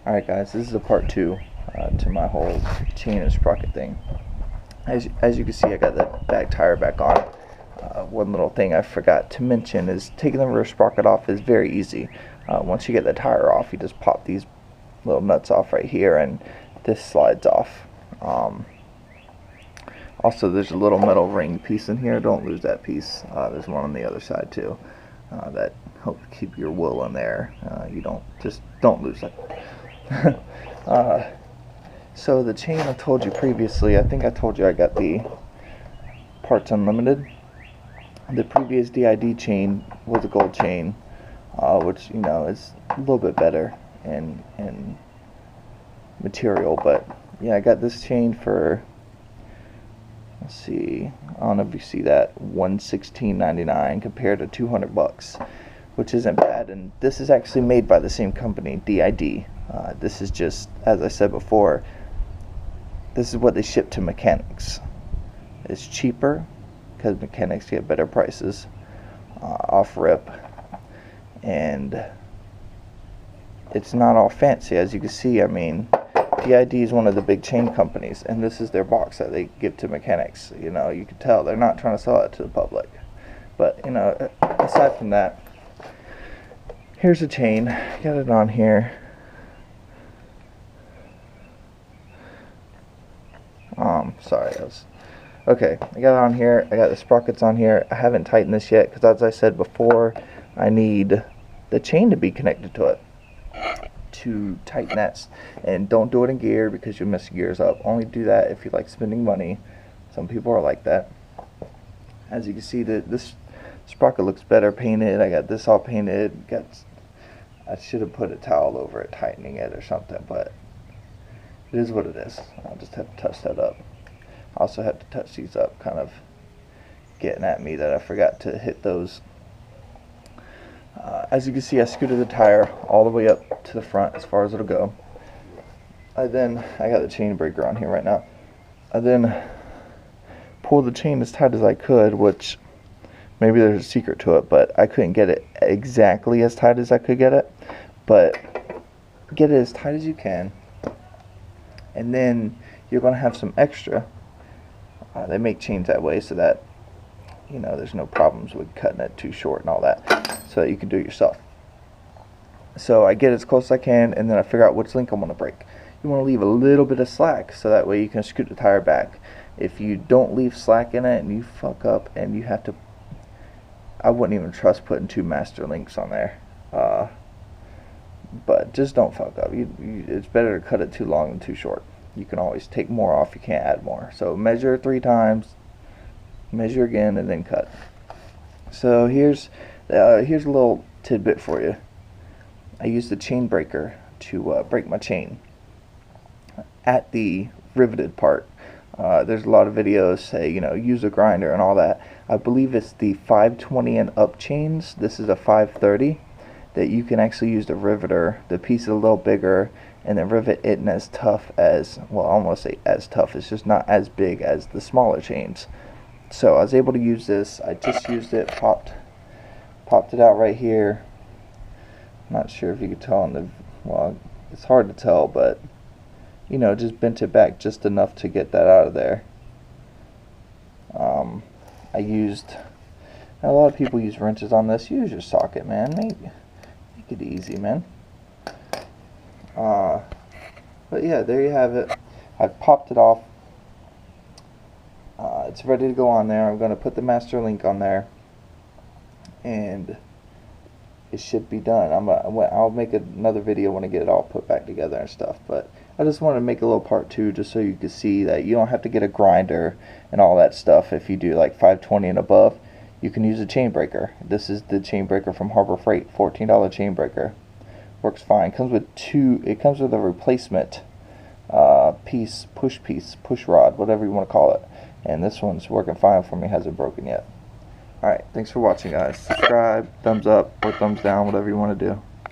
Alright guys, this is a part 2 to my whole chain and sprocket thing. As you can see, I got the back tire back on. One little thing I forgot to mention is taking the rear sprocket off is very easy. Once you get the tire off, you just pop these little nuts off right here and this slides off. Also, there's a little metal ring piece in here. Don't lose that piece. There's one on the other side too. That helps keep your wool in there. You don't lose it. So the chain I told you previously, I think I told you I got the Parts Unlimited. The previous DID chain was a gold chain, which is a little bit better in material. But yeah, I got this chain for, let's see, I don't know if you see that, $116.99 compared to $200, which isn't bad. And this is actually made by the same company, DID. This is just, as I said before, this is what they ship to mechanics. It's cheaper because mechanics get better prices off rip, and it's not all fancy. As you can see, I mean, DID is one of the big chain companies, and this is their box that they give to mechanics. You can tell they're not trying to sell it to the public. But aside from that, here's the chain. Got it on here. Sorry, okay. I got it on here. I got the sprockets on here. I haven't tightened this yet because, as I said before, I need the chain to be connected to it to tighten that. And don't do it in gear because you'll mess gears up. Only do that if you like spending money. Some people are like that. As you can see, this sprocket looks better painted. I got this all painted. I should have put a towel over it, tightening it or something, but it is what it is. I'll just have to touch that up. I also have to touch these up, kind of getting at me that I forgot to hit those. As you can see, I scooted the tire all the way up to the front as far as it'll go. I got the chain breaker on here right now. I then pulled the chain as tight as I could, which maybe there's a secret to it, but I couldn't get it exactly as tight as I could get it. But get it as tight as you can. And then you're going to have some extra. They make chains that way so that there's no problems with cutting it too short and all that, so that you can do it yourself. So I get as close as I can, and then I figure out which link I want to break. You want to leave a little bit of slack so that way you can scoot the tire back. If you don't leave slack in it and you fuck up and you have to, I wouldn't even trust putting 2 master links on there. But just don't fuck up. It's better to cut it too long than too short. You can always take more off. You can't add more. So measure 3 times, measure again, and then cut. So here's a little tidbit for you. I used the chain breaker to break my chain at the riveted part. There's a lot of videos say use a grinder and all that. I believe it's the 520 and up chains. This is a 530. That you can actually use the riveter. The piece is a little bigger, and the rivet isn't as tough as, well, I almost say as tough, it's just not as big as the smaller chains. So I was able to use this. I just used it, popped it out right here. I'm not sure if you could tell well, it's hard to tell, but just bent it back just enough to get that out of there. A lot of people use wrenches on this. Use your socket, man. Make it easy, man. But yeah, there you have it. I've popped it off. It's ready to go on there. I'm going to put the master link on there, and it should be done. I'll make another video when I get it all put back together and stuff. But I just wanted to make a little part 2 just so you can see that you don't have to get a grinder and all that stuff if you do like 520 and above. You can use a chain breaker. This is the chain breaker from Harbor Freight, $14 chain breaker. Works fine. Comes with it comes with a replacement push rod, whatever you want to call it. And this one's working fine for me. Hasn't broken yet. Alright, thanks for watching, guys. Subscribe, thumbs up, or thumbs down, whatever you want to do.